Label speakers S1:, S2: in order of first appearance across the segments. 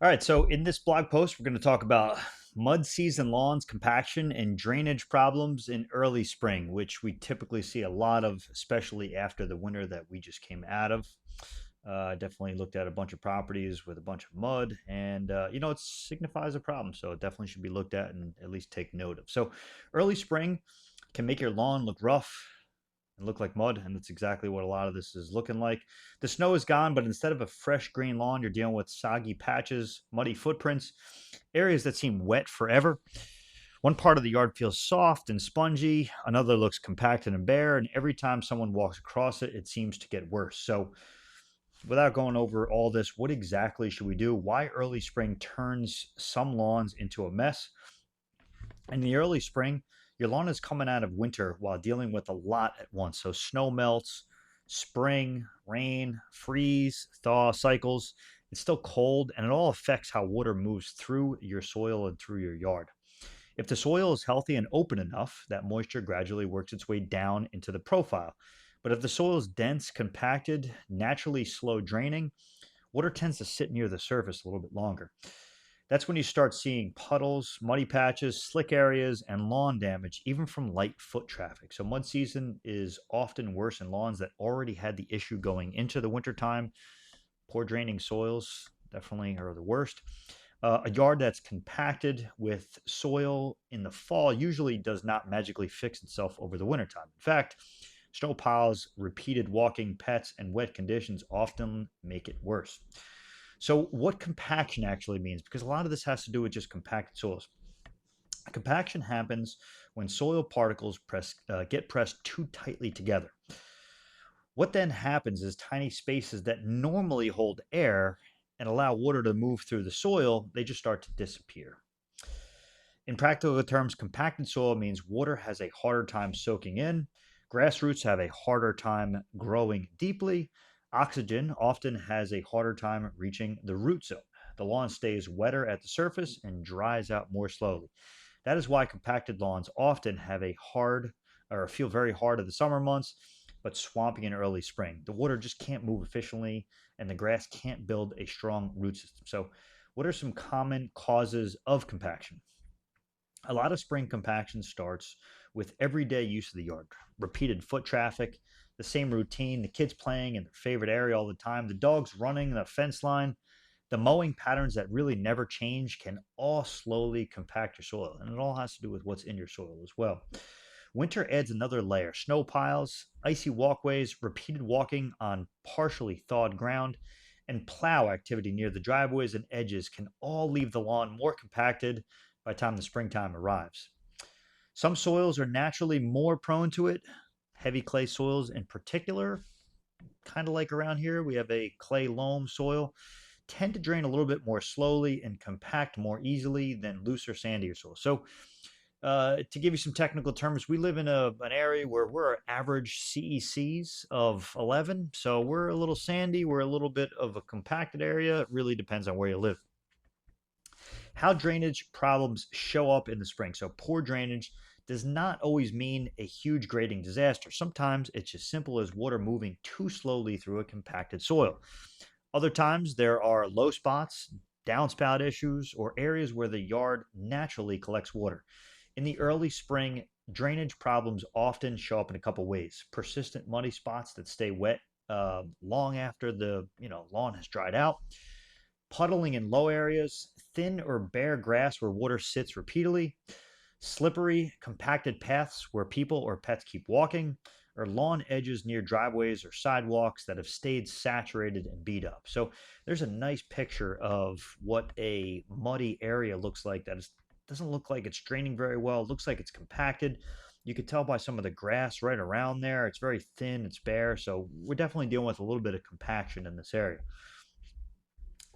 S1: All right, so in this blog post, we're going to talk about mud season lawns, compaction, and drainage problems in early spring, which we typically see a lot of, especially after the winter that we just came out of. Definitely looked at a bunch of properties with a bunch of mud, and it signifies a problem, so it definitely should be looked at and at least take note of. So, early spring can make your lawn look rough and look like mud, and that's exactly what a lot of this is looking like. The snow is gone, but instead of a fresh green lawn, you're dealing with soggy patches, muddy footprints, areas that seem wet forever. One part of the yard feels soft and spongy, another looks compacted and bare, and every time someone walks across it, it seems to get worse. So, without going over all this, what exactly should we do? Why early spring turns some lawns into a mess? In the early spring, your lawn is coming out of winter while dealing with a lot at once. So snow melts, spring, rain, freeze, thaw cycles. It's still cold and it all affects how water moves through your soil and through your yard. If the soil is healthy and open enough, that moisture gradually works its way down into the profile. But if the soil is dense, compacted, naturally slow draining, water tends to sit near the surface a little bit longer. That's when you start seeing puddles, muddy patches, slick areas, and lawn damage, even from light foot traffic. So, mud season is often worse in lawns that already had the issue going into the wintertime. Poor draining soils definitely are the worst. A yard that's compacted with soil in the fall usually does not magically fix itself over the wintertime. In fact, snow piles, repeated walking, pets, and wet conditions often make it worse. So, what compaction actually means, because a lot of this has to do with just compacted soils. Compaction happens when soil particles get pressed too tightly together. What then happens is tiny spaces that normally hold air and allow water to move through the soil, they just start to disappear. In practical terms, compacted soil means water has a harder time soaking in, grass roots have a harder time growing deeply, oxygen often has a harder time reaching the root zone. The lawn stays wetter at the surface and dries out more slowly. That is why compacted lawns often have a hard or feel very hard in the summer months, but swampy in early spring. The water just can't move efficiently and the grass can't build a strong root system. So, what are some common causes of compaction? A lot of spring compaction starts with everyday use of the yard, repeated foot traffic, the same routine, the kids playing in their favorite area all the time, the dogs running the fence line, the mowing patterns that really never change can all slowly compact your soil. And it all has to do with what's in your soil as well. Winter adds another layer snow piles, icy walkways, repeated walking on partially thawed ground, and plow activity near the driveways and edges can all leave the lawn more compacted by the time the springtime arrives. Some soils are naturally more prone to it. Heavy clay soils, in particular, kind of like around here, we have a clay loam soil, tend to drain a little bit more slowly and compact more easily than looser, sandier soil. So, to give you some technical terms, we live in an area where we're average CECs of 11. So we're a little sandy. We're a little bit of a compacted area. It really depends on where you live. How drainage problems show up in the spring. So, poor drainage does not always mean a huge grading disaster. Sometimes it's as simple as water moving too slowly through a compacted soil. Other times there are low spots, downspout issues, or areas where the yard naturally collects water. In the early spring, drainage problems often show up in a couple ways. Persistent muddy spots that stay wet long after the lawn has dried out, puddling in low areas, thin or bare grass where water sits repeatedly, slippery, compacted paths where people or pets keep walking, or lawn edges near driveways or sidewalks that have stayed saturated and beat up. So there's a nice picture of what a muddy area looks like doesn't look like it's draining very well. It looks like it's compacted. You could tell by some of the grass right around there. It's very thin, it's bare. So we're definitely dealing with a little bit of compaction in this area.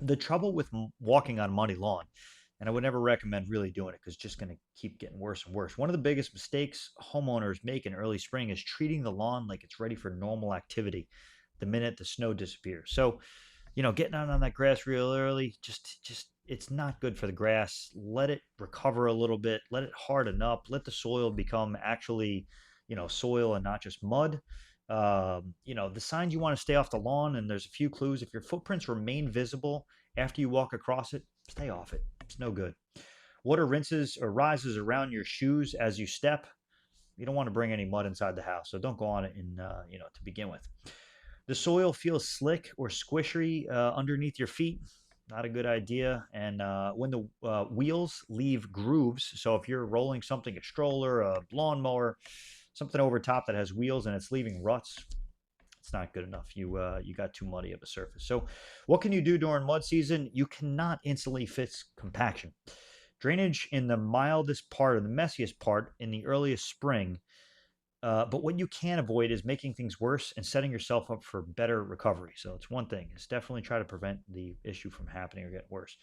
S1: The trouble with walking on muddy lawn, and I would never recommend really doing it because it's just going to keep getting worse and worse. One of the biggest mistakes homeowners make in early spring is treating the lawn like it's ready for normal activity the minute the snow disappears. So, getting out on that grass real early, just it's not good for the grass. Let it recover a little bit, let it harden up, let the soil become actually, soil and not just mud. The signs you want to stay off the lawn, and there's a few clues. If your footprints remain visible after you walk across it, stay off it. It's no good. Water rinses or rises around your shoes as you step. You don't want to bring any mud inside the house, so don't go on it to begin with. The soil feels slick or squishy underneath your feet. Not a good idea. And when the wheels leave grooves, so if you're rolling something, a stroller, a lawnmower, something over top that has wheels and it's leaving ruts, it's not good enough. You got too muddy of a surface. So, what can you do during mud season? You cannot instantly fix compaction. Drainage in the mildest part or the messiest part in the earliest spring, but what you can avoid is making things worse and setting yourself up for better recovery. So it's one thing. It's definitely try to prevent the issue from happening or getting worse.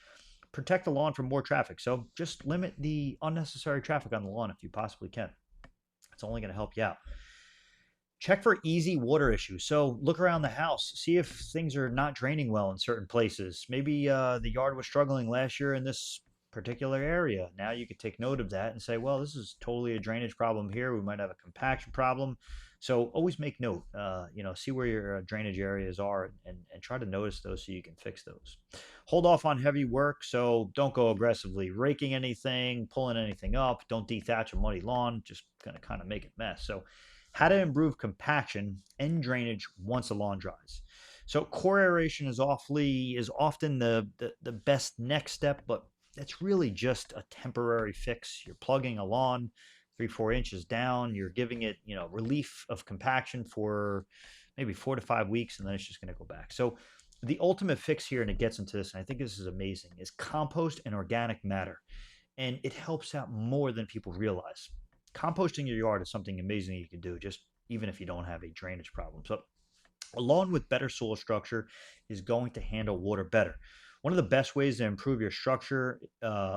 S1: Protect the lawn from more traffic. So just limit the unnecessary traffic on the lawn if you possibly can. It's only going to help you out. Check for easy water issues. So look around the house, see if things are not draining well in certain places. Maybe the yard was struggling last year in this particular area. Now you could take note of that and say, well, this is totally a drainage problem here. We might have a compaction problem. So always make note, see where your drainage areas are and try to notice those so you can fix those. Hold off on heavy work. So don't go aggressively raking anything, pulling anything up. Don't dethatch a muddy lawn, just going to kind of make it mess. So how to improve compaction and drainage once a lawn dries. So core aeration is often the best next step, but that's really just a temporary fix. You're plugging a lawn 3-4 inches down. You're giving it relief of compaction for maybe 4 to 5 weeks, and then it's just going to go back. So the ultimate fix here, and it gets into this, and I think this is amazing, is compost and organic matter, and it helps out more than people realize. Composting your yard is something amazing you can do, just even if you don't have a drainage problem. So a lawn with better soil structure is going to handle water better. One of the best ways to improve your structure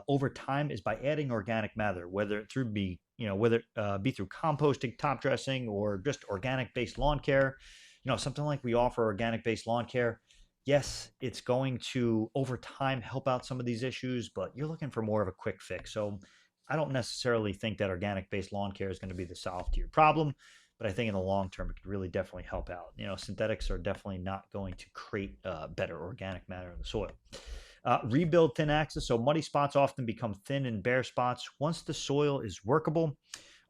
S1: over time is by adding organic matter, whether it through be whether be through composting, top dressing, or just organic based lawn care. Something like we offer organic based lawn care. Yes, it's going to over time help out some of these issues, but you're looking for more of a quick fix. So I don't necessarily think that organic based lawn care is going to be the solve to your problem, but I think in the long term it could really definitely help out. Synthetics are definitely not going to create better organic matter in the soil. Rebuild thin axis. So muddy spots often become thin and bare spots. Once the soil is workable,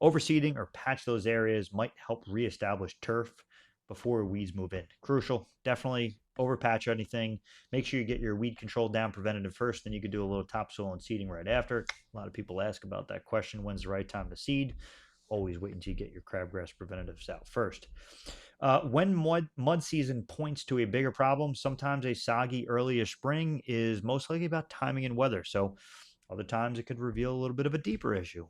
S1: overseeding or patch those areas might help reestablish turf before weeds move in. Crucial. Definitely overpatch anything. Make sure you get your weed control down preventative first, then you could do a little topsoil and seeding right after. A lot of people ask about that question. When's the right time to seed? Always wait until you get your crabgrass preventatives out first. When mud season points to a bigger problem, sometimes a soggy earlier spring is most likely about timing and weather. So other times it could reveal a little bit of a deeper issue.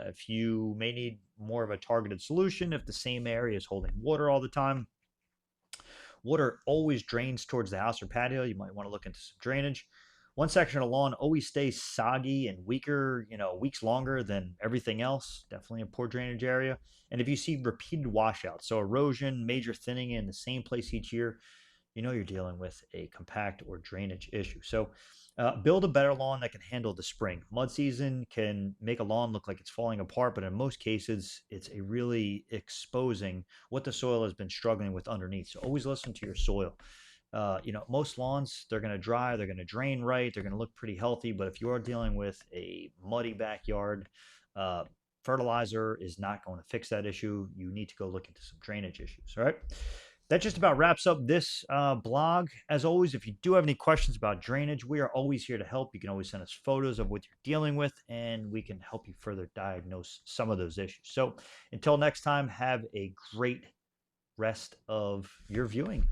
S1: If you may need more of a targeted solution, if the same area is holding water all the time, water always drains towards the house or patio, you might want to look into some drainage. One section of lawn always stays soggy and weaker, weeks longer than everything else. Definitely a poor drainage area. And if you see repeated washouts, so erosion, major thinning in the same place each year, you're dealing with a compact or drainage issue. So build a better lawn that can handle the spring. Mud season can make a lawn look like it's falling apart, but in most cases, it's a really exposing what the soil has been struggling with underneath. So always listen to your soil. Most lawns, they're going to dry, they're going to drain right, they're going to look pretty healthy. But if you are dealing with a muddy backyard, uh, fertilizer is not going to fix that issue. You need to go look into some drainage issues. All right. That just about wraps up this blog. As always, if you do have any questions about drainage, we are always here to help. You can always send us photos of what you're dealing with, and we can help you further diagnose some of those issues. So until next time, have a great rest of your viewing.